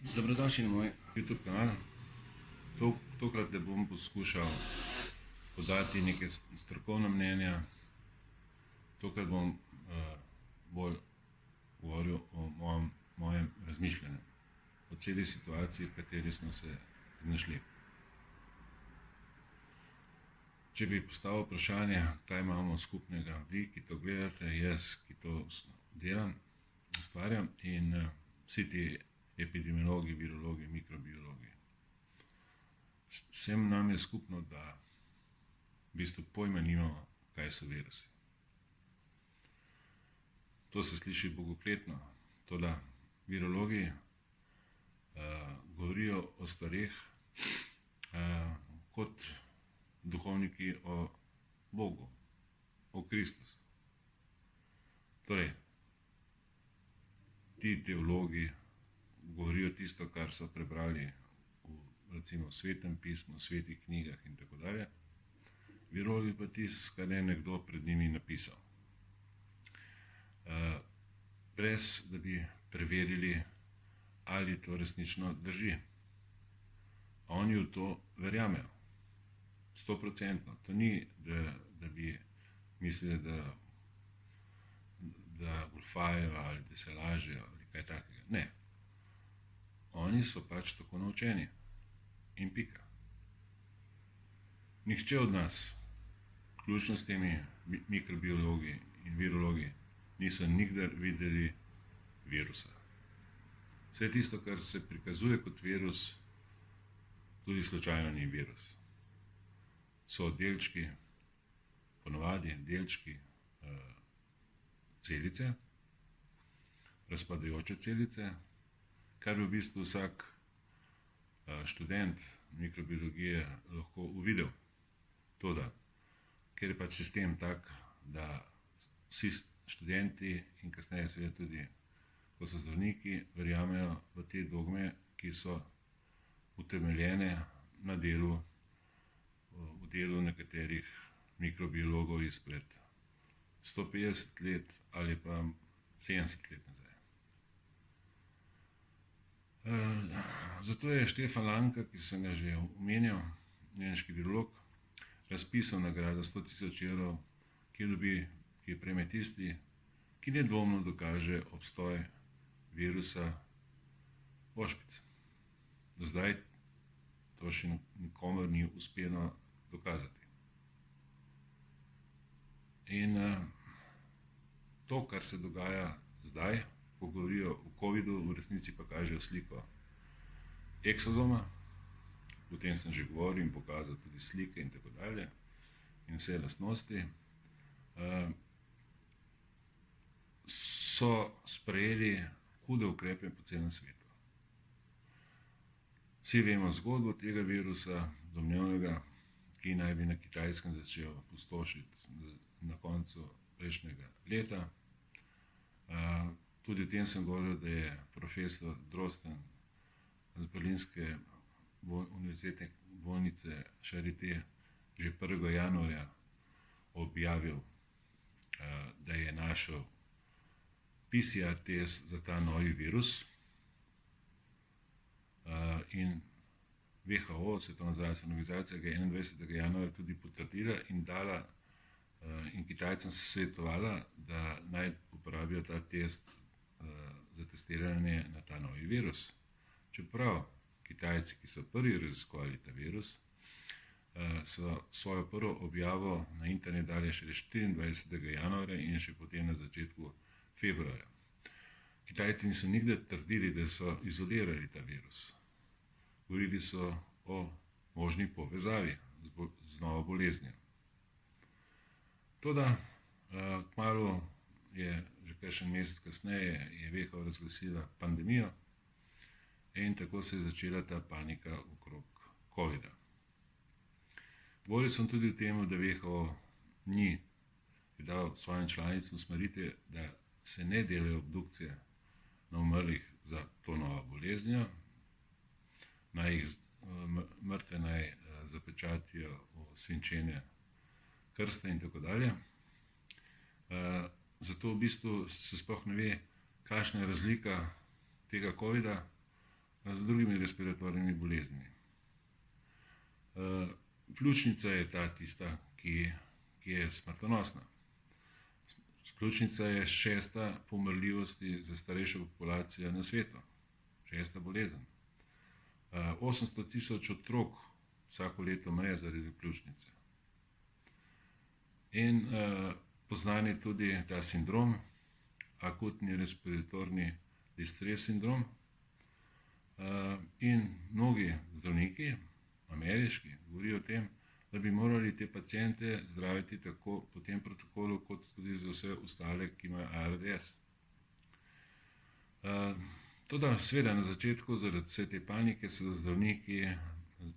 Dobrodošli na moj YouTube kanal. Tokrat ne bom poskušal podati neke strokovne mnenja. Tokrat bom bolj govoril o mojem razmišljanju, o celi situaciji, v kateri smo se znašli. Če bi postavil vprašanje, kaj imamo skupnega, vi, ki to gledate, jaz, ki to delam, ustvarjam, in vsi ti epidemiologi, virologi, mikrobiologi. Vsem nam je skupno, da v bistvu pojma nimamo, kaj so virusi. To se sliši bogokletno, toda virologi govorijo o stvareh kot duhovniki o Bogu, o Kristusu. Torej, ti teologi govorijo tisto, kar so prebrali recimo v Svetem pismu, v svetih knjigah in tako dalje. Virologi pa tisto, kar je nekdo pred njimi napisal. Brez da bi preverili, ali to resnično drži. Oni v to verjamejo. 100%. To ni, da bi mislili, da golfajo ali da se lažejo ali kaj takega. Ne. Oni so pač tako naučeni. In pika. Nihče od nas, vključno s temi mikrobiologi in virologi, niso nikdar videli virusa. Vse tisto, kar se prikazuje kot virus, tudi slučajno ni virus. So delčki, ponavadi delčki celice, razpadajoče celice, kar bi v bistvu vsak študent mikrobiologije lahko uvidel. Toda, ker je pač sistem tak, da vsi študenti in kasneje seveda tudi, ko so zdravniki, verjamejo v te dogme, ki so utemeljene na delu, v delu nekaterih mikrobiologov izpred 150 let ali pa 70 let nazaj. Zato je Štefan Lanka, ki sem ga že omenjal, nemški virolog, razpisal nagrado 100.000 evrov, ki prejme tisti, ki nedvomno dokaže obstoj virusa ošpic. Do zdaj to še nikomur ni uspelo dokazati. In to, kar se dogaja zdaj, ko govorijo o covidu, v resnici pa kažejo sliko eksozoma, o tem sem že govoril in pokazal tudi slike in tako dalje, in vse lastnosti, so sprejeli hude ukrepe po celem svetu. Vsi vemo zgodbo tega virusa, domnevnega, ki naj bi na Kitajskem začel pustošiti na koncu prejšnjega leta. Tudi o tem sem govoril, da je profesor Drosten z berlinske univerzitetne bolnice Charité že 1. januarja objavil, da je našel PCR test za ta novi virus, in WHO, Svetovna zdravstvena organizacija, ga je 21. januarja tudi potrdila in dala, in Kitajcem se svetovala, da naj uporabijo ta test za testiranje na ta novi virus. Čeprav Kitajci, ki so prvi raziskovali ta virus, so svojo prvo objavo na internet dali šele 24. januarja in še potem na začetku februarja. Kitajci niso nikdar trdili, da so izolirali ta virus. Govorili so o možni povezavi z novo boleznijo. Toda kmalu je, že kakšen mesec kasneje, je WHO razglasila pandemijo in tako se je začela ta panika okrog covida. Govoril sem tudi o tem, da WHO ni dal svojim članicam usmeritev, da se ne delajo obdukcije na umrlih za to novo boleznijo, mrtve naj zapečatijo v svinčene krste in tako dalje. Zato v bistvu se sploh ne ve, kakšna je razlika tega covida z drugimi respiratornimi boleznimi. Pljučnica je tista, ki je smrtonosna. Pljučnica je 6. po umrljivosti za starejšo populacijo na svetu. 6. bolezen. 800,000 otrok vsako leto umre zaradi pljučnice. In poznan je tudi ta sindrom, akutni respiratorni distres sindrom. In mnogi zdravniki, ameriški, govorijo o tem, da bi morali te paciente zdraviti tako po tem protokolu, kot tudi za vse ostale, ki imajo ARDS. Toda seveda na začetku, zaradi vse te panike, so zdravniki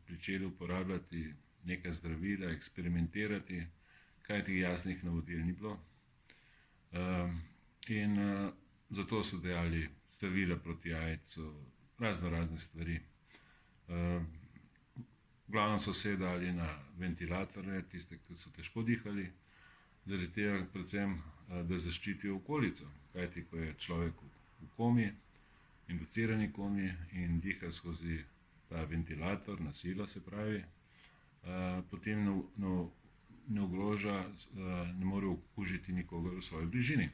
pričeli uporabljati neka zdravila, eksperimentirati, kajti jasnih navodil ni bilo. In zato so dajali zdravila proti AIDS-u, razne stvari. V glavnem so se dali na ventilatorje, tiste, ki so težko dihali, zaradi tega predvsem, da zaščitijo okolico, kajti ko je človek v komi, inducirani komi in diha skozi ta ventilator, na silo se pravi, potem ne ogroža, ne more okužiti nikogar v svoji bližini.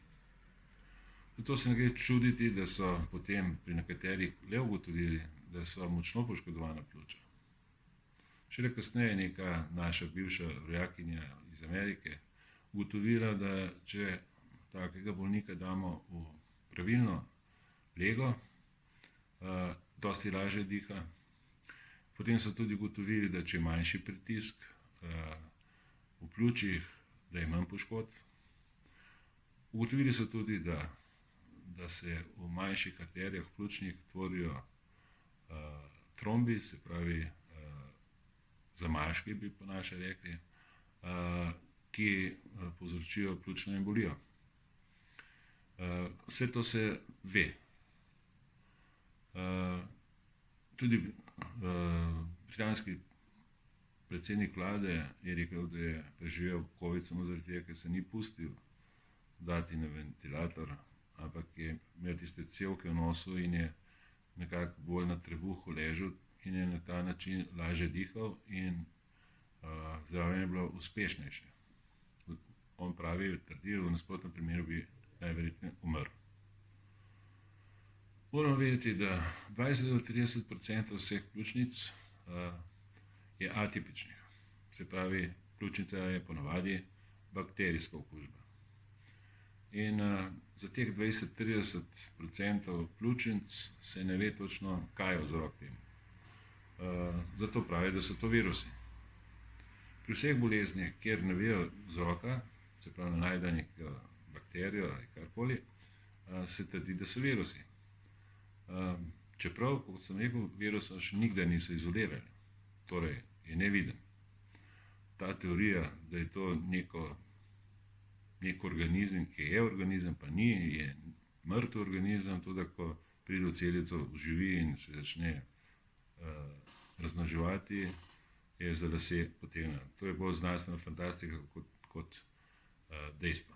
Zato se ne gre čuditi, da so potem pri nekaterih le ugotovili, da so močno poškodovana pljuča. Šele kasneje je neka naša bivša rojakinja iz Amerike ugotovila, da če takega bolnika damo v pravilno lego, dosti lažje diha. Potem so tudi ugotovili, da če je manjši pritisk v pljučih, da je manj poškodb. Ugotovili so tudi, da se v manjših arterijah pljučnih tvorijo trombi, se pravi zamaški, bi po naše rekli, ki povzročijo pljučno embolijo. Vse to se ve. Tudi britanski predsednik vlade je rekel, da je preživel COVID samo zaradi tega, ker se ni pustil dati na ventilator, ampak je imel tiste cevke v nosu in je nekako bolj na trebuhu ležal in je na ta način lažje dihal in zdravljenje je bilo uspešnejše. On pravi, trdi, v nasprotnem primeru bi najverjetneje umrl. Moramo vedeti, da 20-30% vseh pljučnic je atipičnih. Se pravi, pljučnica je ponavadi bakterijska okužba. In za teh 20-30% pljučnic se ne ve točno, kaj je vzrok temu. Zato pravi, da so to virusi. Pri vseh boleznih, kjer ne vejo vzroka, se pravi, najde neko bakterijo ali karkoli, se trdi, da so virusi. Čeprav, kot sem rekel, virusa še nikdar niso izolirali, torej je neviden. Ta teorija, da je to nek organizem, ki je organizem, pa ni, je mrtev organizem, tudi ko pride v celico, oživi in se začne razmnoževati, je za lase potegnjeno. To je bolj znanstvena fantastika kot dejstvo.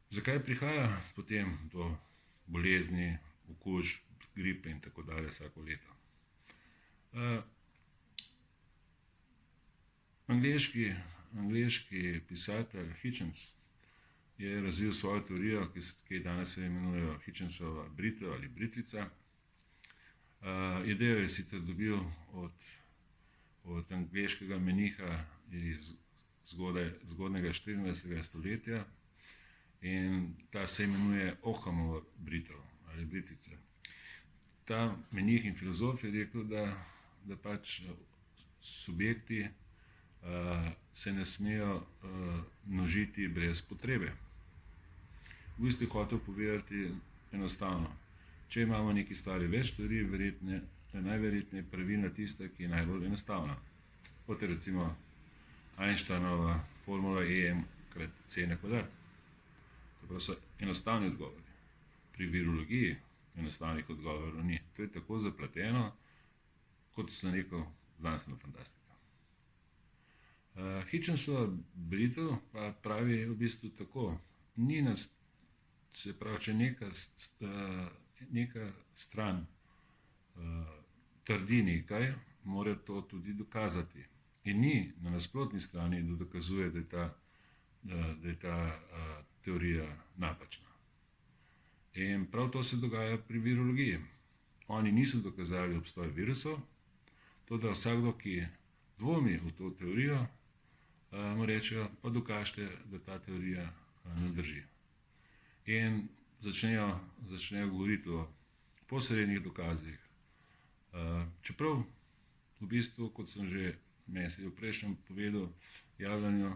Zakaj prihaja potem do bolezni, okužb, gripe in tako dalje vsako leto? Angleški pisatelj Hitchens je razvil svojo teorijo, ki danes se imenujejo Hitchensova britev ali britvica. Idejo je sicer dobil od angleškega meniha iz zgodnjega 14. stoletja in ta se imenuje Ockhamova britev ali britvica. Ta menih in filozof je rekel, da pač subjekti se ne smejo množiti brez potrebe. V bistvu je hotel povedati enostavno. Če imamo neki stvari več teorij, najverjetneje pravilna tista, ki je najbolj enostavna. Kot je recimo Einsteinova formula EM krat C na kvadrat. To so enostavni odgovori. Pri virologiji enostavnih odgovorov ni. To je tako zapleteno, kot sem rekel, znanstvena fantastika. Hitchensova britev pa pravi v bistvu tako. Ni nas, se pravi, če neka stran trdi nekaj, mora to tudi dokazati. In ni na nasprotni strani, da dokazuje, da je ta teorija napačna. In prav to se dogaja pri virologiji. Oni niso dokazali obstoj virusov, toda vsakdo, ki dvomi v to teorijo, mu rečejo, pa dokažite, da ta teorija ne drži. In začnejo govoriti o posrednih dokazih. Čeprav v bistvu, kot sem že v prejšnjem povedal, javljanju,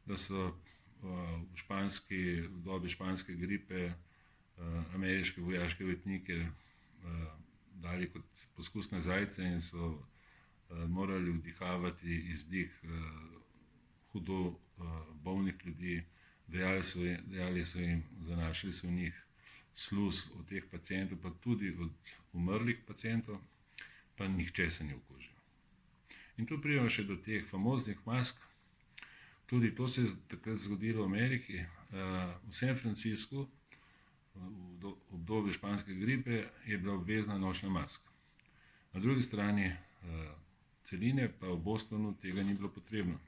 da so v dobi španske gripe ameriške vojaške ujetnike dali kot poskusne zajce in so morali vdihavati izdih hudo bolnih ljudi, dejali so jim, zanašali so v njih sluz od teh pacientov, pa tudi od umrlih pacientov, pa nihče se ni okužil. In tu pridemo še do teh famoznih mask. Tudi to se je takrat zgodilo v Ameriki. V San Franciscu v obdobju španske gripe je bila obvezna nošnja mask. Na drugi strani celine pa v Bostonu tega ni bilo potrebno.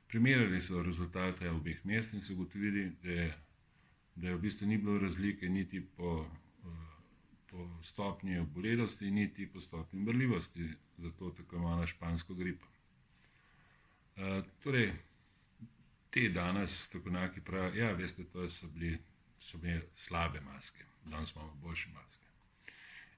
Primerjali so rezultate obeh mest in so ugotovili, da v bistvu ni bilo razlike niti po stopnji obolelosti, niti po stopnji umrljivosti za to tako imenovano špansko gripo. Torej, te danes strokovnjaki pravijo, ja, veste, to so bile slabe maske, danes imamo boljše maske.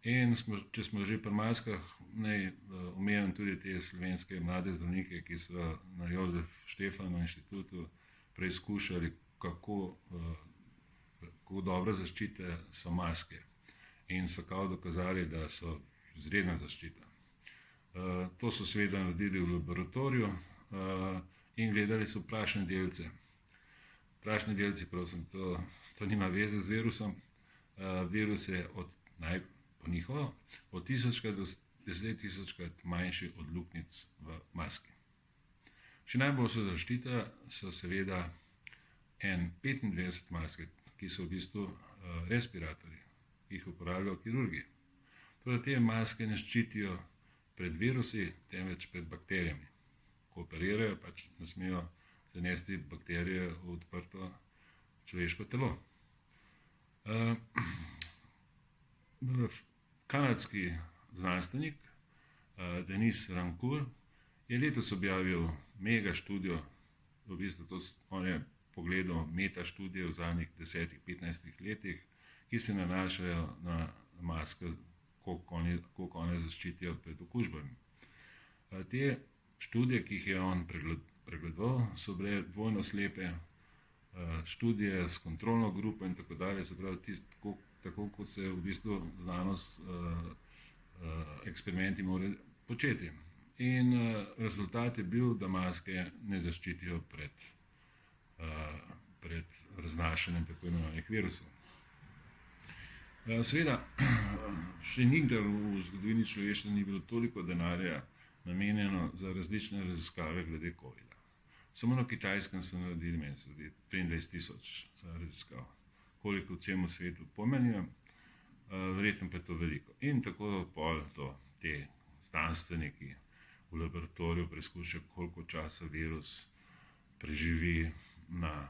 In če smo že pri maskah, naj omenim tudi te slovenske mlade zdravnike, ki so na Jožef Stefanu inštitutu preizkušali, kako dobra zaščita so maske. In so kao dokazali, da so izredna zaščita. To so seveda naredili v laboratoriju in gledali so prašne delce. Prašni delci, prosim, to nima veze z virusom. Virus je po njihovo od 1000 do 10.000 manjši od luknjic v maski. Še najboljša zaščita so seveda N95 maske, ki so v bistvu respiratorji, ki jih uporabljajo kirurgi. Torej, te maske ne ščitijo pred virusi, temveč pred bakterijami. Ko operirajo, pač ne smejo zanesti bakterije v odprto človeško telo. Kanadski znanstvenik Denis Rancourt je letos objavil mega študijo, v bistvu on je pogledal meta študije v zadnjih 10-15 letih, ki se nanašajo na maske, koliko one zaščitijo pred okužbami. Te študije, ki jih je on pregledoval, so bile dvojno slepe študije s kontrolno grupo in tako dalje, se pravi, tako kot se v bistvu znanost, eksperimenti morajo početi. In rezultat je bil, da maske ne zaščitijo pred raznašanjem tako imenovanih virusov. Seveda, še nikdar v zgodovini človeštva ni bilo toliko denarja namenjeno za različne raziskave glede covida. Samo na Kitajskem so naredili, meni se zdi, 23.000 raziskav. Koliko v celem svetu pomenjam, verjetno pa je to veliko. In tako pol te znanstveniki v laboratoriju preizkušajo, koliko časa virus preživi na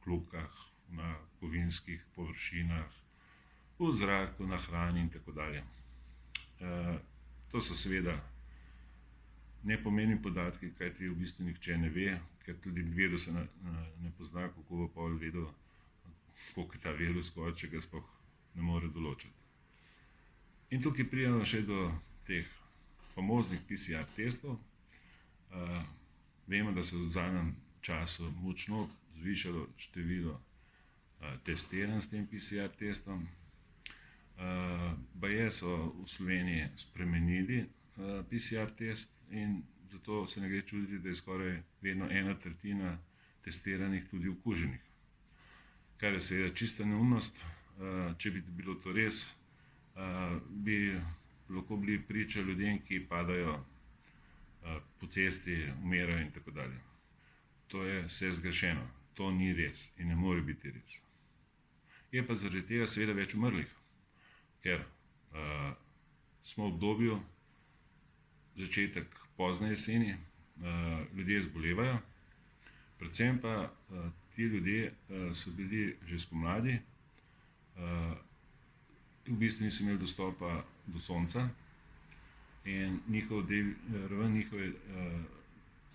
kljukah, na kovinskih površinah, v zraku, na hrani in tako dalje. To so seveda nepomembni podatki, kajti v bistvu nihče ne ve, ker tudi virusa ne pozna, kako bo pol vedel, koliko je ta virus, če ga sploh ne more določiti. In tukaj pridemo še do teh famoznih PCR testov. Vemo, da se v zadnjem času močno zvišalo število testiranj s tem PCR testom. Baje so v Sloveniji spremenili PCR test in zato se ne gre čuditi, da je skoraj vedno 1/3 testiranih tudi okuženih. Kar je seveda čista neumnost. Če bi bilo to res, bi lahko bili priča ljudem, ki padajo po cesti, umirajo in tako dalje. To je vse zgrešeno. To ni res in ne more biti res. Je pa zaradi tega seveda več umrlih, ker smo v obdobju začetek pozne jeseni, ljudje zbolevajo, predvsem pa ti ljudje so bili že spomladi, v bistvu niso imeli dostopa do sonca in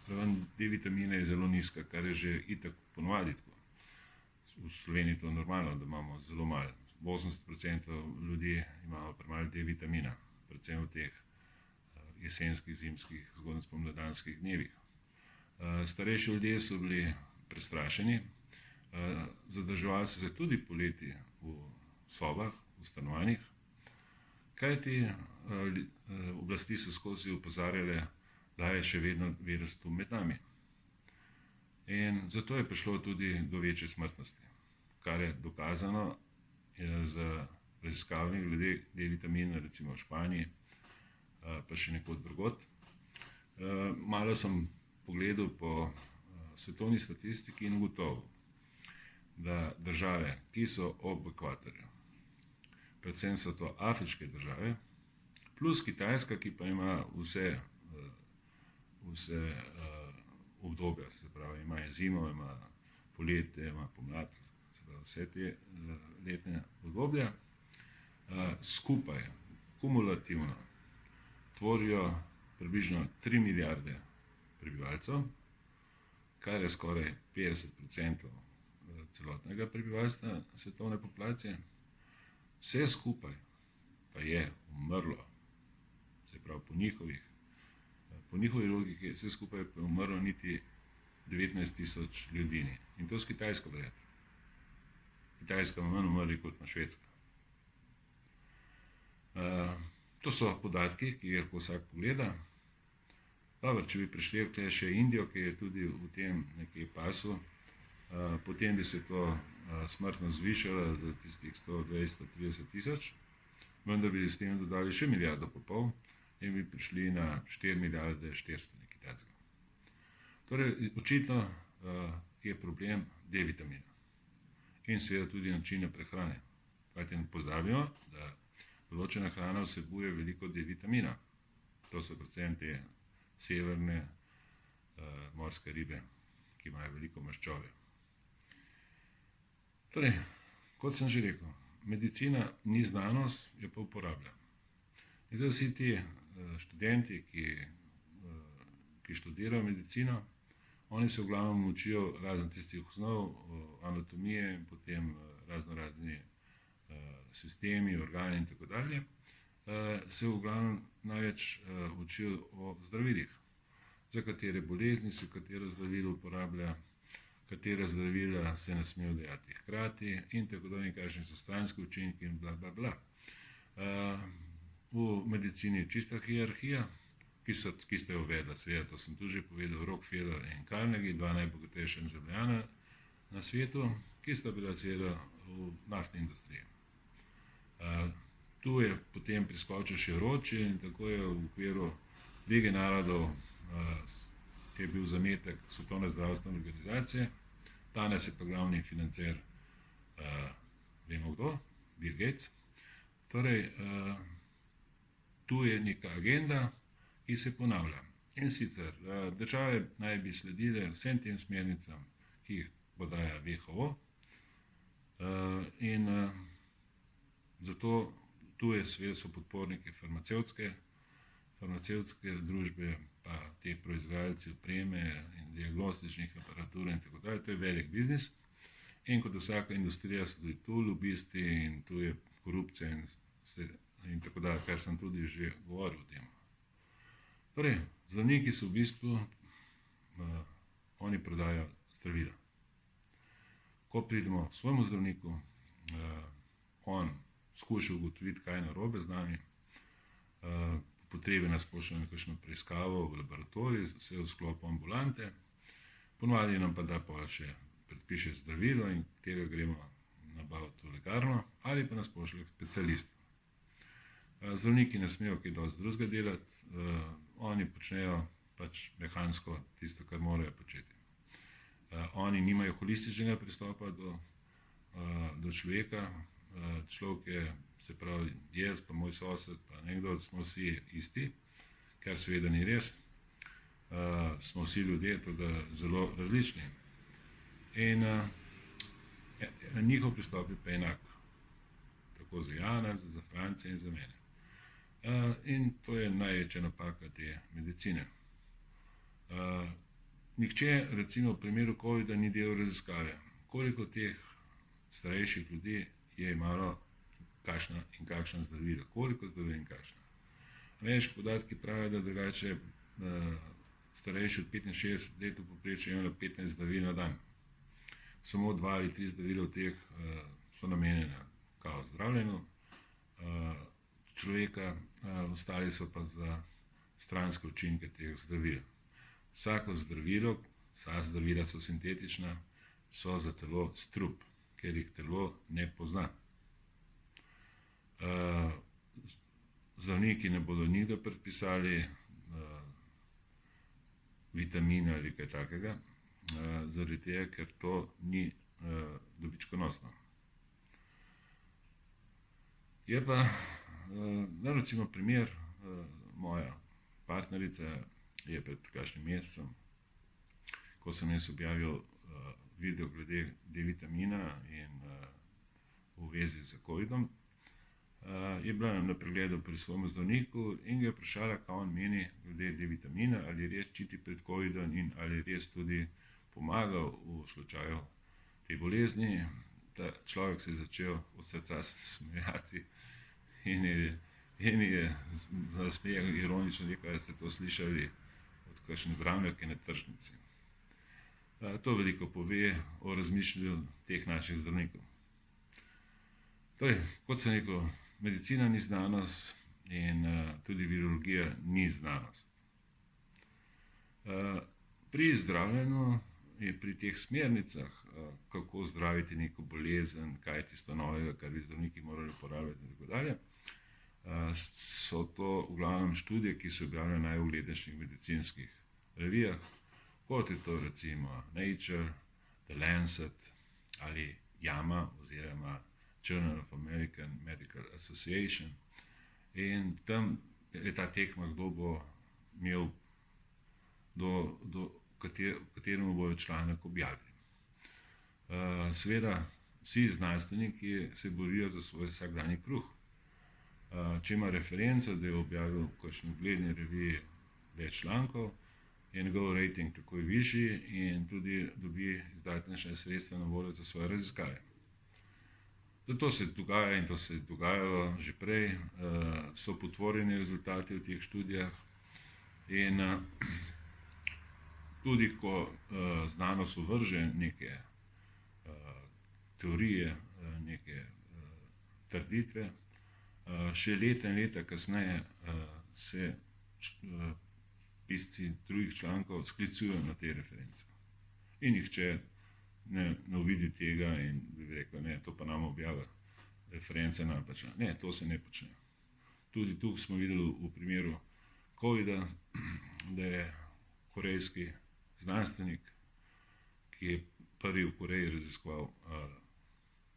raven D-vitamina je zelo nizka, kar je že itak ponovadi tako. V Sloveniji to je normalno, da imamo zelo malo. 80% ljudi imamo premalo D-vitamina, predvsem v teh jesenskih, zimskih, zgodnjih spomladanskih dnevih. Starejši ljudje so bili prestrašeni, zadrževali so se tudi poleti v sobah, v stanovanjih, kajti oblasti so skozi opozarjale, da je še vedno virus tu med nami. In zato je prišlo tudi do večje smrtnosti, kar je dokazano z raziskavami glede D-vitamina, recimo v Španiji, pa še nekod drugod. Malo sem pogledal po svetovni statistiki in ugotovil, da države, ki so ob ekvatorju, predvsem so to afriške države, plus Kitajska, ki pa ima vse obdobja, se pravi, ima zimo, ima poletje, ima pomlad, se pravi, vse te letne obdobja, skupaj, kumulativno, tvorijo približno 3 milijarde prebivalcev, kar je skoraj 50% celotnega prebivalstva svetovne populacije. Vse skupaj pa je umrlo, se pravi po njihovi logiki, vse skupaj je umrlo niti 19.000 ljudi. In to s Kitajsko vred. Kitajska ima manj umrli kot na Švedska. To so podatki, ki jih lahko vsak pogleda. Dobro, če bi prišli še Indijo, ki je tudi v tem nekaj pasu, potem bi se to smrtno zvišalo za tistih 120-130 tisoč, vendar bi s tem dodali še 1,5 milijarde in bi prišli na 4 milijarde 400 nekaj takega. Torej, očitno je problem D-vitamina in seveda tudi načina prehrane. Kajti ne pozabimo, da določena hrana vsebuje veliko D-vitamina. To so predvsem te severne morske ribe, ki imajo veliko maščobe. Torej, kot sem že rekel, medicina ni znanost, jo pa uporablja. In zdaj vsi ti študenti, ki študirajo medicino, oni se v glavnem učijo razen tistih osnov, anatomije in potem razni sistemi, organi in tako dalje, se v glavnem največ učijo o zdravilih, za katere bolezni se katero zdravilo uporablja, katera zdravila se ne smejo dajati hkrati in tako dalje, in kakšni so stranski učinki in bla bla bla. V medicini je čista hierarhija, ki ste jo uvedla, seveda, to sem tudi že povedal, Rockefeller in Carnegie, dva najbogatejša zemljana na svetu, ki sta bila seveda v naftni industriji. Tu je potem priskočil še Rothschild in tako je v okviru Lige narodov, ki je bil zametek Svetovne zdravstvene organizacije, danes je pa glavni financer, vemo kdo, Bill Gates. Torej, tu je neka agenda, ki se ponavlja. In sicer države naj bi sledile vsem tem smernicam, ki jih podaja WHO, in zato tu so podporniki farmacevtske družbe, pa te proizvajalci opreme in diagnostičnih aparatur in tako dalje. To je velik biznis in kot vsaka industrija so tudi tu lobisti in tu je korupcija in tako dalje, kar sem tudi že govoril o tem. Torej, zdravniki so v bistvu, oni prodajajo zdravila. Ko pridemo k svojemu zdravniku, on skuša ugotoviti, kaj je narobe z nami, potrebe nas pošlje na kakšno preiskavo v laboratorij, vse v sklopu ambulante, ponovadi nam pa da pa še predpiše zdravilo in tega gremo nabaviti v lekarno ali pa nas pošlje k specialistu. Zdravniki ne smejo kaj dosti drugega delati, oni počnejo pač mehansko tisto, kar morajo početi. Oni nimajo holističnega pristopa do človeka, človek je se pravi jaz, pa moj sosed, pa nekdo, smo vsi isti, kar seveda ni res. Smo vsi ljudje, tudi zelo različni. In njihov pristop je pa enak. Tako za Jana, za Franca in za mene. In to je največja napaka te medicine. Nihče, recimo v primeru COVID-a, ni delal raziskave. Koliko teh starejših ljudi je imalo kakšna in kakšna zdravila, koliko zdravil in kakšna. Ameriški podatki pravijo, da drugače starejši od 65 let v povprečju imajo 15 zdravil na dan. Samo 2 ali 3 zdravila od teh so namenjena kao zdravljenju človeka, ostali so pa za stranske učinke teh zdravil. Vsako zdravilo, vsa zdravila so sintetična, so za telo strup, ker jih telo ne pozna. Zdravniki ne bodo nikdar predpisali vitamina ali kaj takega, zaradi tega, ker to ni dobičkonosno. Je pa, recimo primer, moja partnerica je pred kakšnim mesecem, ko sem jaz objavil video glede D-vitamina in v vezi z COVID-om, je bila na pregledu pri svojem zdravniku in ga je vprašala, kaj on meni glede D-vitamina, ali res ščiti pred COVID-om in ali res tudi pomaga v slučaju te bolezni. Ta človek se je začel od srca smejati in je za nasmeh ironično rekel, da ste to slišali od kakšne zdravnike na tržnici. To veliko pove o razmišljanju teh naših zdravnikov. Torej, kot sem rekel, medicina ni znanost in tudi virologija ni znanost. Pri zdravljenju je pri teh smernicah, kako zdraviti neko bolezen, kaj je tisto novega, kar bi zdravniki morali uporabljati in tako dalje, so to v glavnem študije, ki so objavljene v najuglednejših medicinskih revijah, kot je to recimo Nature, The Lancet ali JAMA oziroma Journal of American Medical Association. In tam je ta tekma, kdo bo imel, kateremu bojo članek objavili. Seveda, vsi znanstveniki se borijo za svoj vsakdanji kruh. Če ima referenco, da je objavil v kakšni ugledni reviji več člankov, je njegov rating takoj višji in tudi dobi izdatnejša sredstva na voljo za svoje raziskave. To se dogaja in to se je dogajalo že prej, so potvorjeni rezultati v teh študijah in tudi ko znanost uvrže neke teorije, neke trditve, še leta in leta kasneje se pisci drugih člankov sklicujejo na te reference. In nihče ne uvidi tega in bi rekel, ne, to pa nam objavlja, reference napačna. Ne, to se ne počne. Tudi tu smo videli v primeru COVID-a, da je korejski znanstvenik, ki je prvi v Koreji raziskoval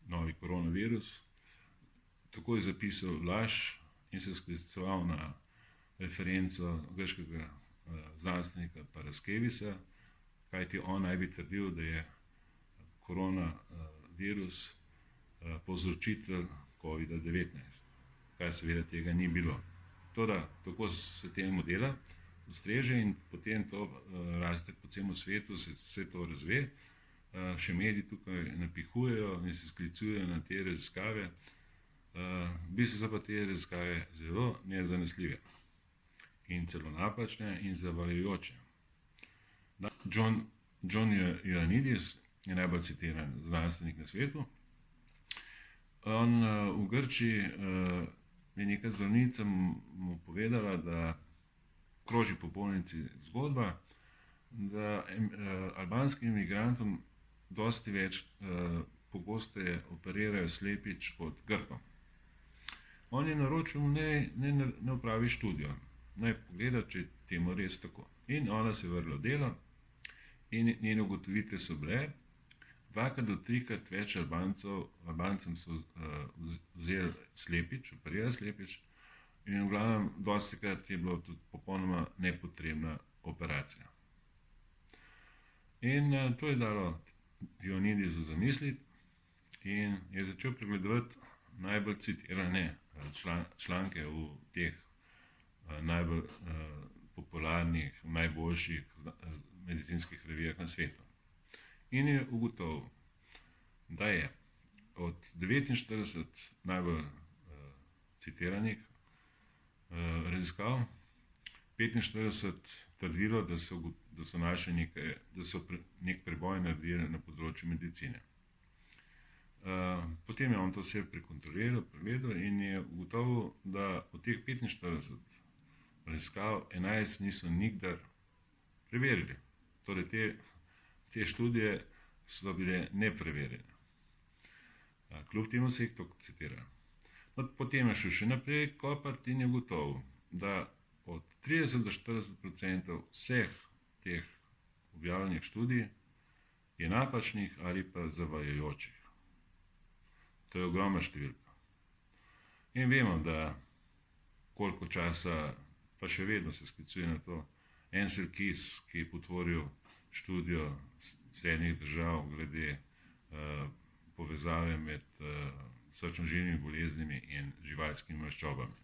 novi koronavirus, takoj zapisal laž in se skliceval na referenco grškega znanstvenika Paraskevisa, kajti on naj bi trdil, da je koronavirus povzročitelj COVID-19, kar seveda tega ni bilo. Toda, tako se temu dela, ustreže in potem to raste po celem svetu, se vse to razve, še mediji tukaj napihujejo in se sklicujejo na te raziskave, v bistvu so pa te raziskave zelo nezanesljive in celo napačne in zavajajoče. John Ioannidis je najbolj citiran znanstvenik na svetu. On v Grčiji je neka zdravnica mu povedala, da kroži po bolnici zgodba, da albanskim imigrantom dosti več pogosteje operirajo slepič kot Grkom. On je naročil, ne opravi študijo, naj pogleda, če je temu res tako. In ona se je vrla v delo in njene ugotovitve so bile, 2 do 3 več Albancem so vzeli slepič, operirali slepič, in v glavnem dostikrat je bilo tudi popolnoma nepotrebna operacija. In to je dalo Ionidisu zamisliti in je začel pregledovati najbolj citirane članke v teh najbolj popularnih, najboljših medicinskih revijah na svetu. In je ugotovil, da je od 49 najbolj citiranih raziskav 45 trdilo, da so našli nek preboj naredili na področju medicine. Potem je on to vse prekontroliral, pregledal in je ugotovil, da od teh 45 raziskav 11 niso nikdar preverili. Torej te študije so bile nepreverjene. Kljub temu se jih to citira. Potem je šel še naprej kopati in je ugotovil, da od 30 do 40% vseh teh objavljenih študij je napačnih ali pa zavajajočih. To je ogromna številka. In vemo, da koliko časa, pa še vedno se sklicuje na to, Ansel Keys, ki je potvoril študijo Sjedinjenih držav glede povezave med srčno-žilnimi boleznimi in živalskimi maščobami,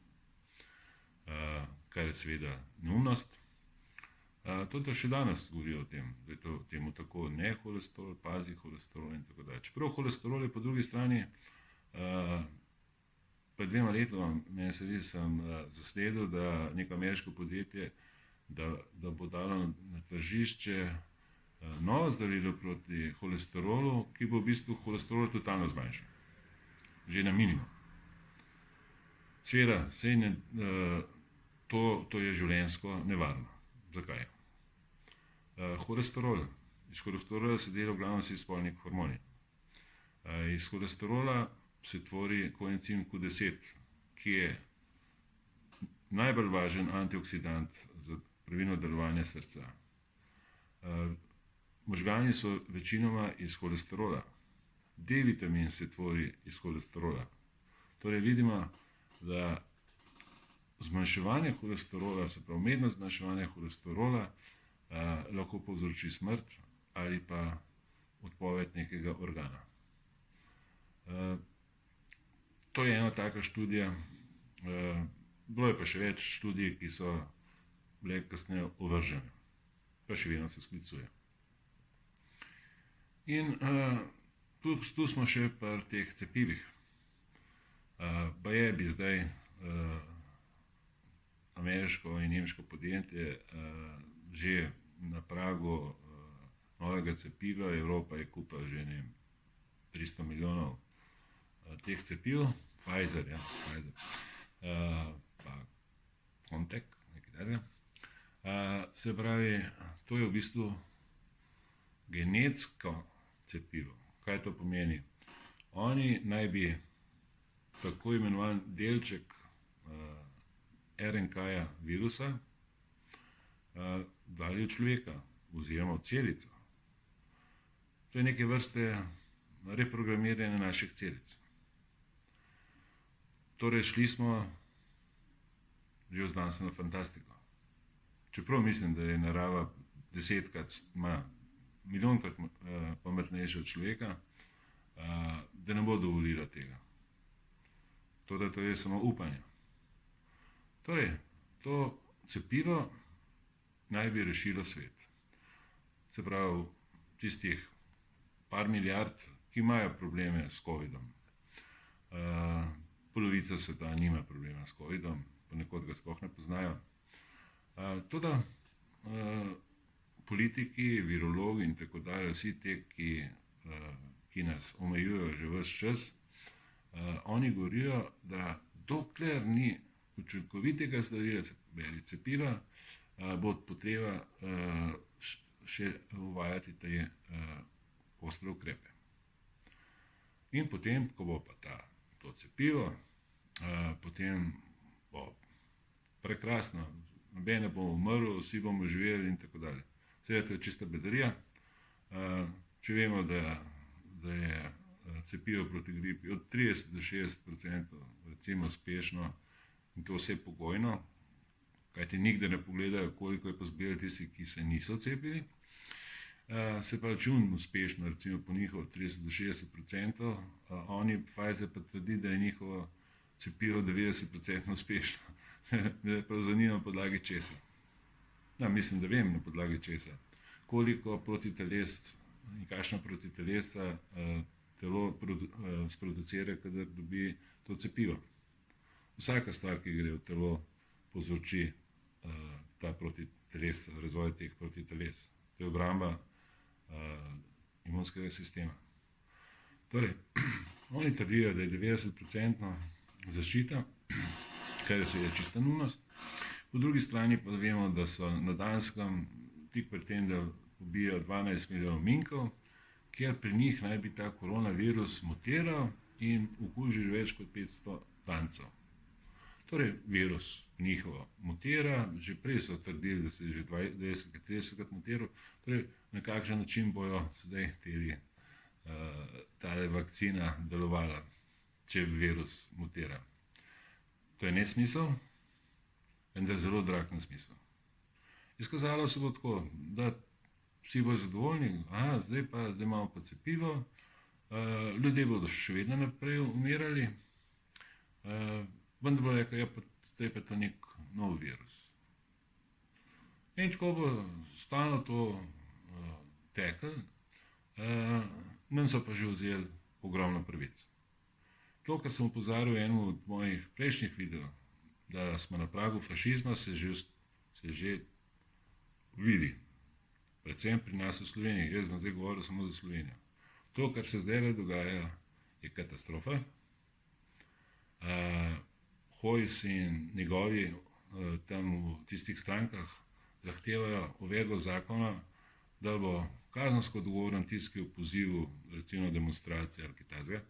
kar je seveda neumnost. Tudi še danes govori o tem, da je to temu tako, ne holesterol, pazi holesterol in tako dalje. Čeprav holesterol je po drugi strani, pred 2 letoma sem zasledil, da neko ameriško podjetje, da bo dalo na tržišče novo zdravilo proti holesterolu, ki bo v bistvu holesterol totalno zmanjšal. Že na minimum. Seveda, to je življenjsko nevarno. Zakaj? Iz holesterola se dela v glavnem vsi spolni hormoni. Iz holesterola se tvori koencim Q10, ki je najbolj važen antioksidant za pravilno delovanje srca. Možgani so večinoma iz holesterola. D-vitamin se tvori iz holesterola. Torej vidimo, da zmanjševanje holesterola, se pravi umetno zmanjševanje holesterola, lahko povzroči smrt ali pa odpoved nekega organa. To je ena taka študija. Bilo je pa še več študij, ki so bile kasneje ovržene, pa še vedno se sklicuje. In tu smo še pri teh cepivih. Baje bi zdaj ameriško in nemško podjetje že na pragu novega cepiva. Evropa je kupila že 300 milijonov teh cepiv, Pfizer, pa Contact, nekaj takega. Se pravi, to je v bistvu genetsko cepivo. Kaj to pomeni? Oni naj bi tako imenovan delček RNK-ja virusa dali v človeka oziroma v celico. To je neke vrste reprogramiranje naših celic. Torej šli smo že v znanstveno fantastiko. Čeprav mislim, da je narava 10-krat, milijonkrat pametnejša od človeka, da ne bo dovolila tega. To je samo upanje. Torej, to cepivo naj bi rešilo svet. Se pravi, tistih par milijard, ki imajo probleme s COVID-om. Polovica sveta nima problema s COVID-om, ponekod ga sploh ne poznajo. Toda politiki, virologi in tako dalje, vsi te, ki nas omejujejo že ves čas, oni govorijo, da dokler ni učinkovitega zdravila, cepiva, bo potreba še uvajati te ostre ukrepe. In potem, ko bo pa to cepivo, potem bo prekrasno, noben ne bo umrl, vsi bomo živeli in tako dalje. Seveda, to je čista bedarija. Če vemo, da da je cepivo proti gripi od 30 do 60% recimo uspešno in to vse pogojno, kajti nikdar ne pogledajo, koliko je pa zbirali tisti, ki se niso cepili. Se pa račun uspešno, recimo po njihovo 30 do 60%, oni Pfizer pa trdi, da je njihovo cepivo 90% uspešno. Me pa zanima podlagi česa. Mislim, da vem na podlagi česa. Koliko protiteles in kakšna protitelesa telo sproducira, kadar dobi to cepivo. Vsaka stvar, ki gre v telo, povzroči ta protiteles, razvoj teh protiteles. To je obramba imunskega sistema. Torej, oni trdijo, da je 90% zaščita, kar je seveda čista nujnost. Po drugi strani pa vemo, da so na Danskem tik pred tem, da pobijajo 12 milijonov minkov, ker pri njih naj bi ta koronavirus mutiral in okuži že več kot 500 Dancev. Torej, virus njihovo mutira, že prej so trdili, da se je že 20-30krat mutiral, torej na kakšen način bojo sedaj tale vakcina delovala, če virus mutira. To je nesmisel, vendar zelo drag nesmisel. Izkazalo se bo tako, da vsi bojo zadovoljni, zdaj imamo pa cepivo, ljudje bodo še vedno naprej umirali, vendar bo rekel, zdaj pa je to nek nov virus. In tako bo stalno to teklo, nam so pa že vzeli ogromno pravic. To, kar sem opozarjal v enem od mojih prejšnjih videov, da smo na pragu fašizma, se že vidi. Predvsem pri nas v Sloveniji. Jaz bom zdaj govoril samo za Slovenijo. To, kar se zdaj dogaja, je katastrofa. Hojs in njegovi tam v tistih strankah zahtevajo uvedbo zakona, da bo kazensko odgovoren tisti, ki je v pozivu, recimo demonstracije ali kaj takega.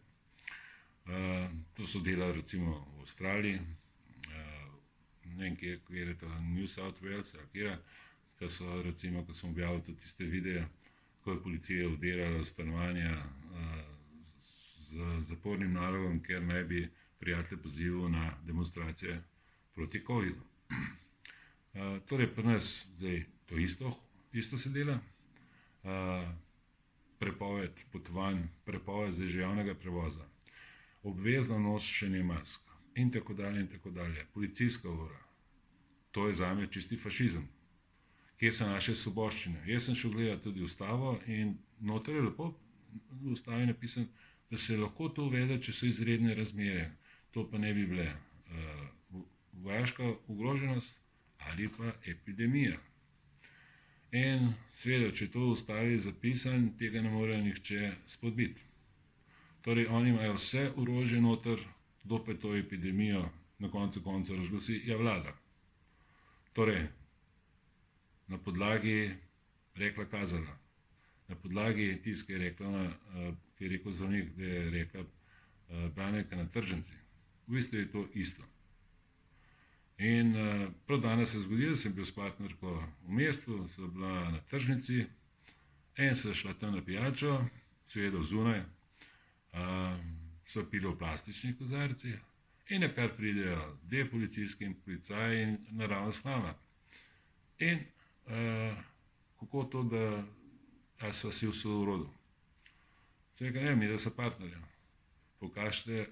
To so delali recimo v Avstraliji, ne vem, kjer je to, New South Wales ali kjer, ko sem objavil tudi tiste videe, ko je policija vdirala v stanovanja z zapornim nalogom, ker naj bi prijatelj pozival na demonstracije proti COVID-u. Torej, pri nas zdaj to isto se dela. Prepoved potovanj, prepoved zdaj že javnega prevoza, obvezno nošenje mask in tako dalje, policijska ura. To je zame čisti fašizem. Kje so naše svoboščine? Jaz sem šel gledati tudi ustavo in noter je lepo v ustavi napisano, da se lahko to uvede, če so izredne razmere. To pa ne bi bile vojaška ogroženost ali pa epidemija. In seveda, če to v ustavi zapisan, tega ne more nihče spodbiti. Torej, oni imajo vse orožje noter, kdo pa to epidemijo na koncu razglasi, je vlada. Torej, na podlagi rekla kazala, na podlagi tiste, ki je rekel zdravnik, da je rekla branjevka na tržnici. V bistvu je to isto. In prav danes se je zgodilo, sem bil s partnerko v mestu, so bila na tržnici, en se je šla tam na pijačo, seveda zunaj, so pili v plastičnih kozarcih in nakar pridejo dve policijski in policaji in naravno s nama. In kako to, da so si v sorodu? Se rekel, ne, mi da so partnerja. Pokažite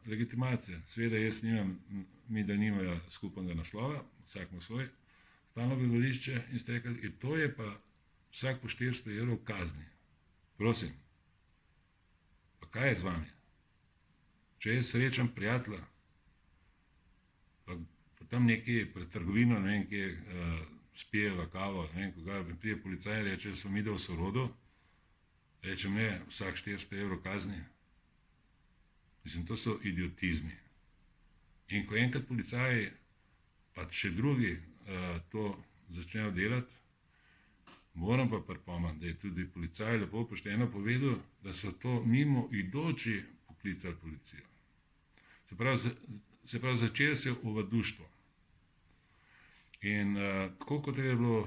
legitimacije. Seveda jaz nimam, mi da nimajo skupnega naslova, vsak ima svoj stalno bivališče in ste rekli, to je pa vsak po 400 evrov kazni. Prosim, pa kaj je z vami? Če jaz srečam prijatelja, pa tam nekje pred trgovino, ne vem, kje spijeva kavo, ne vem, koga, prije policaj reče, da sem videl v sorodu, rečem, ne, vsak 400 evrov kazni. Mislim, to so idiotizmi. In ko enkrat policaji, pa še drugi to začnejo delati, moram pa pripomniti, da je tudi policaj lepo pošteno povedal, da so to mimo idoči poklicali policijo. Se pravi, začelo se je ovaduštvo. In tako kot je bilo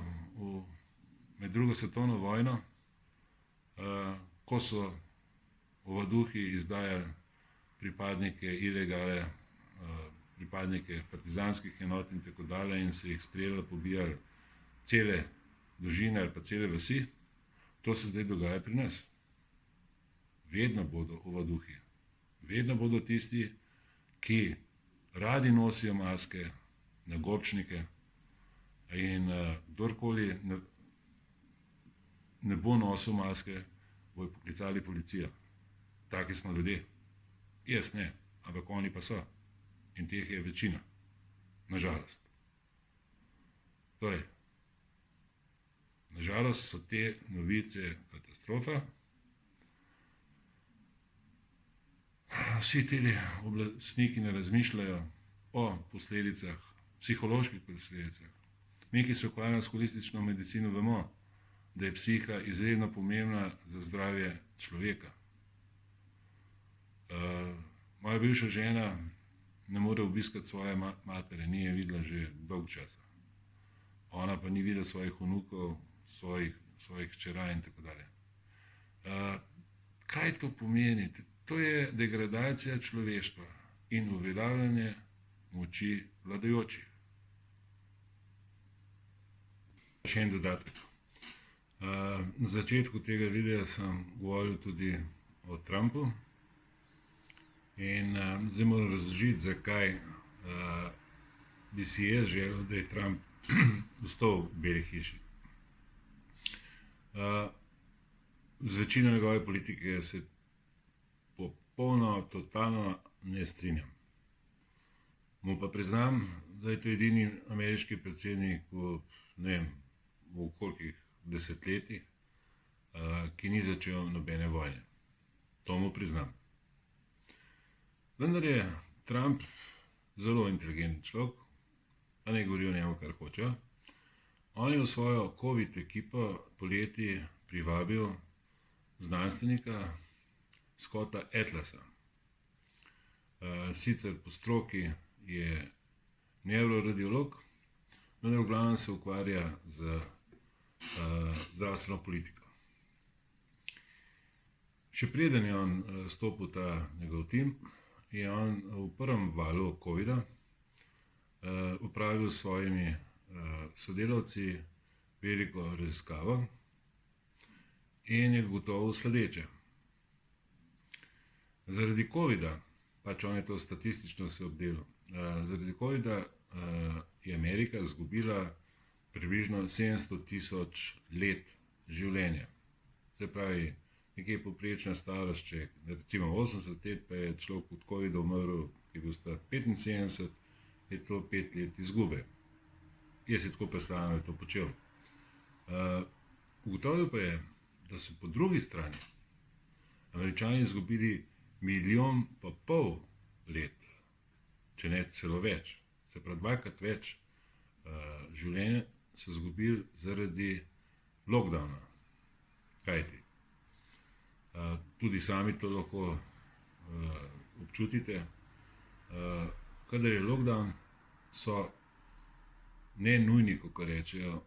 med drugo svetovno vojno, ko so ovaduhi izdajali pripadnike ilegale, pripadnike partizanskih enot in tako dalje in se jih streljali, pobijali cele družine ali pa cele vasi, to se zdaj dogaja pri nas. Vedno bodo ovaduhi, vedno bodo tisti, ki radi nosijo maske, nagobčnike in kdorkoli ne bo nosil maske, bojo poklicali policijo. Taki smo ljudje. Jaz ne, ampak oni pa so. In teh je večina. Nažalost. Torej, nažalost so te novice katastrofa. Vsi ti oblastniki ne razmišljajo o posledicah, psiholoških posledicah. Mi, ki se ukvarjamo s holistično medicino, vemo, da je psiha izredno pomembna za zdravje človeka. Moja bivša žena ne more obiskati svoje matere, ni je videla že dolg časa. Ona pa ni videla svojih vnukov, svojih hčera in tako dalje. Kaj to pomeni? To je degradacija človeštva in uveljavljanje moči vladajočih. Še en dodatek. Na začetku tega videa sem govoril tudi o Trumpu in zdaj moram razložiti, zakaj bi si jaz želel, da je Trump ostal v Beli hiši. Z večino njegove politike se popolno, totalno ne strinjam. Mu pa priznam, da je to edini ameriški predsednik v kolikih desetletjih, ki ni začel nobene vojne. To mu priznam. Vendar je Trump zelo inteligenten človek, a ne govori o njemu, kar hoče. On je v svojo COVID ekipo poleti privabil znanstvenika Scotta Atlasa. Sicer po stroki je nevroradiolog, vendar v glavnem se ukvarja z zdravstveno politiko. Še preden je on stopil ta njegov tim, je on v prvem valu COVID-a opravil s svojimi sodelavci veliko raziskavo in je gotovo sledeče. Zaradi COVID-a, pač on je to statistično se obdelal, zaradi COVID-a je Amerika izgubila približno 700.000 let življenja. Se pravi, nekje povprečna starost, če recimo 80 let, pa je človek od COVID-a umrl, ki je bil star 75, je to 5 let izgube. Jaz si tako predstavljam, da je to počel. Ugotovil pa je, da so po drugi strani Američani izgubili 1,5 milijona let, če ne celo več. Se pravi, 2-krat več življenja so izgubili zaradi lockdowna. Kajti, tudi sami to lahko občutite. Kadar je lockdown, so ne nujni, kako rečejo,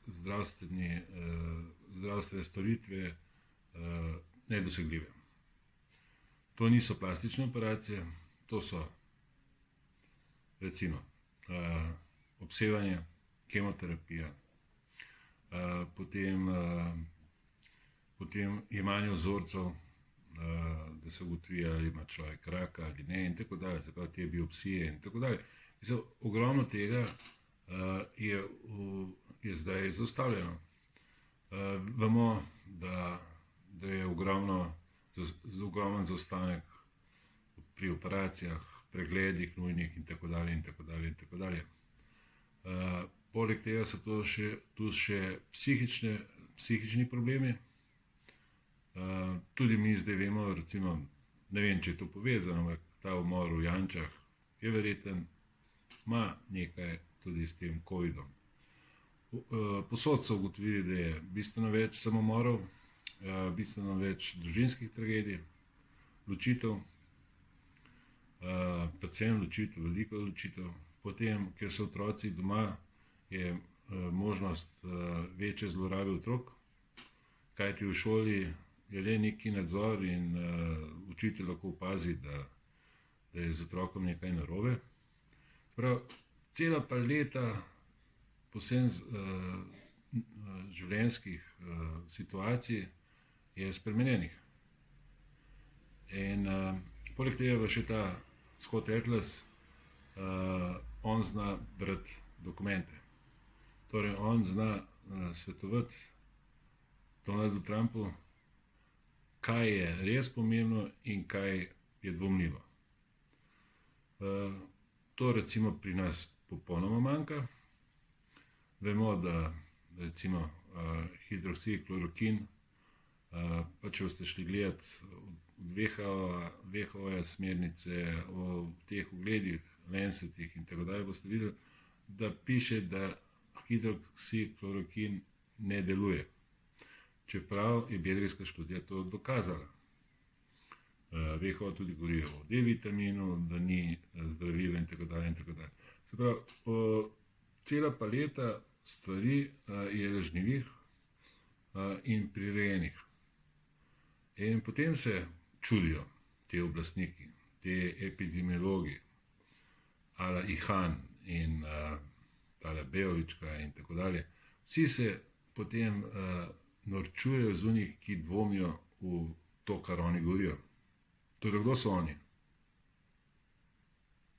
zdravstvene storitve nedosegljive. To niso plastične operacije, to so recimo obsevanje, kemoterapija, potem jemanje vzorcev, da se ugotovi, ali ima človek raka ali ne in tako dalje, se pravi te biopsije in tako dalje. Ogromno tega je zdaj zaustavljeno. Vemo, da je ogromen zaostanek pri operacijah, pregledih nujnih in tako dalje in tako dalje in tako dalje. Poleg tega so tu še psihični problemi. Tudi mi zdaj vemo, recimo, ne vem, če je to povezano, ampak ta umor v Jančah je verjeten, ima nekaj tudi s tem COVID-om. Posod so ugotovili, da je bistveno več samomorov, bistveno več družinskih tragedij, ločitev, predvsem ločitev, veliko ločitev. Potem, ker so otroci doma, je možnost večje zlorabe otrok, kajti v šoli je le neki nadzor in učitelj lahko opazi, da je z otrokom nekaj narobe. Prav, cela paleta posebno življenjskih situacij je spremenjenih. In poleg tega pa še ta Scott Atlas, on zna brati dokumente. Torej, on zna svetovati Donaldu Trumpu, kaj je res pomembno in kaj je dvomljivo. To recimo pri nas popolnoma manjka. Vemo, da recimo hidroksiklorokin, pa če boste šli gledati WHO smernice o teh ugledih, Lancetih in tako dalje, boste videli, da piše, da hidroksiklorokin ne deluje. Čeprav je belgijska študija to dokazala. WHO tudi govori o D-vitaminu, da ni zdravilo in tako dalje in tako dalje. Se pravi, cela paleta stvari je lažnivih in prirejenih. In potem se čudijo te oblastniki, te epidemiologi, ala Ihan in tale Bejovička in tako dalje. Vsi se potem norčujejo z unih, ki dvomijo v to, kar oni govorijo. Torej, kdo so oni?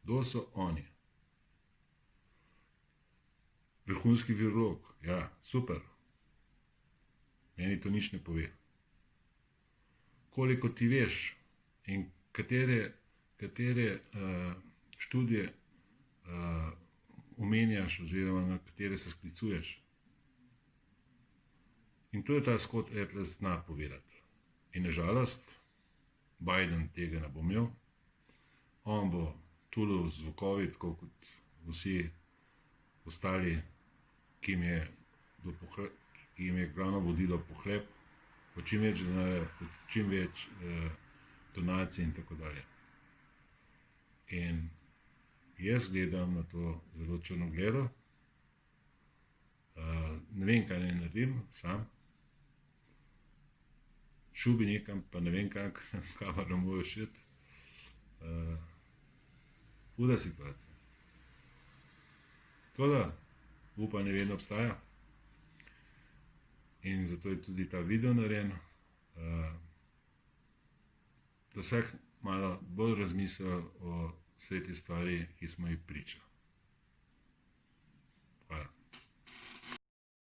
Kdo so oni? Vrhunski virolog, ja, super. Meni to nič ne pove. Koliko ti veš in katere študije omenjaš oziroma na katere se sklicuješ. In to je ta Scott Atlas zna povedati. In nažalost, Biden tega ne bo imel. On bo tulil zvokovi, tako kot vsi ostali, ki jim je glavno vodilo pohlep, po čim več denarja, po čim več donacij in tako dalje. In jaz gledam na to zelo črnogledo. Ne vem, kaj naj naredim sam. Šel bi nekam, pa ne vem, kamor morajo šiti. Huda situacija. To da, upanje vedno obstaja. In zato je tudi ta video narejen, da vsak malo bolj razmisli o vsej te stvari, ki smo jih priča. Hvala.